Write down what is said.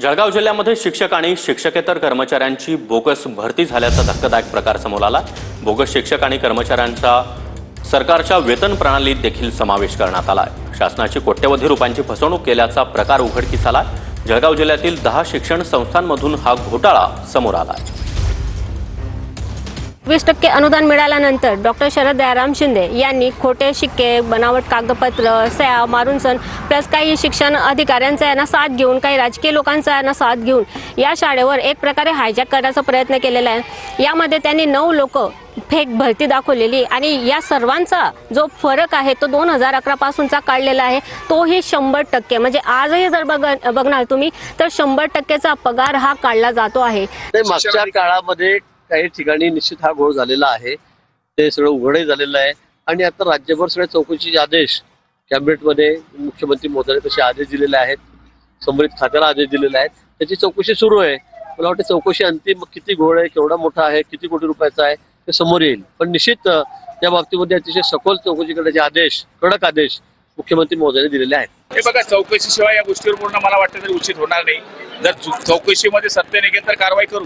जळगाव जिल्ह्यामध्ये शिक्षक आणि शिक्षकेतर कर्मचाऱ्यांची बोगस भरती झाल्याचा धक्कादायक प्रकार समोर आला। बोगस शिक्षक आणि कर्मचाऱ्यांचा सरकारच्या वेतन प्रणालीत देखील समावेश करण्यात आला। शासनाची कोट्यवधी रुपयांची फसवणूक केल्याचा प्रकार उघडकीस आला। जळगाव जिल्ह्यातील 10 शिक्षण संस्थांमधून हा घोटाळा समोर आला। 20% अनुदान मिळाल्यानंतर डॉक्टर शरद दयाराम शिंदे यांनी खोटे शिक्के, बनावट कागदपत्र, सह्या मारून सन प्लस काही शिक्षण अधिकाऱ्यांचा यांना साथ घेऊन, काही राजकीय लोकांचा यांना साथ घेऊन या शाळेवर एक प्रकारे हायजॅक करण्याचा प्रयत्न केलेला आहे। यामध्ये त्यांनी 9 लोक फेक भरती दाखवलेली आणि या सर्वांचा जो फरक आहे तो 2011 पासूनचा काढलेला आहे, तोही 100%, म्हणजे आजही जर बघणार तुम्ही तर 100%चा पगार हा काढला जातो आहे। मागच्या काळामध्ये काही ठिकाणी निश्चित हा घोळ झालेला आहे, ते सगळं उघडही झालेलं आहे आणि आता राज्यभर सगळे चौकशीचे आदेश कॅबिनेटमध्ये मुख्यमंत्री महोदयांनी तसे आदेश दिलेले आहेत, संबंधित खात्याला आदेश दिलेले आहेत, त्याची चौकशी सुरू आहे। मला वाटतं चौकशी अंतिम किती घोळ आहे, केवढा मोठा आहे, किती कोटी रुपयाचा आहे ते समोर येईल, पण निश्चित त्या बाबतीमध्ये अतिशय सखोल चौकशी करण्याचे आदेश, कडक आदेश मुख्यमंत्री महोदयांनी दिलेले आहेत। हे बघा, चौकशीशिवाय या गोष्टीवर पूर्ण मला वाटतं तरी उचित होणार नाही। जर चौकशीमध्ये सत्य निघेल तर कारवाई करू।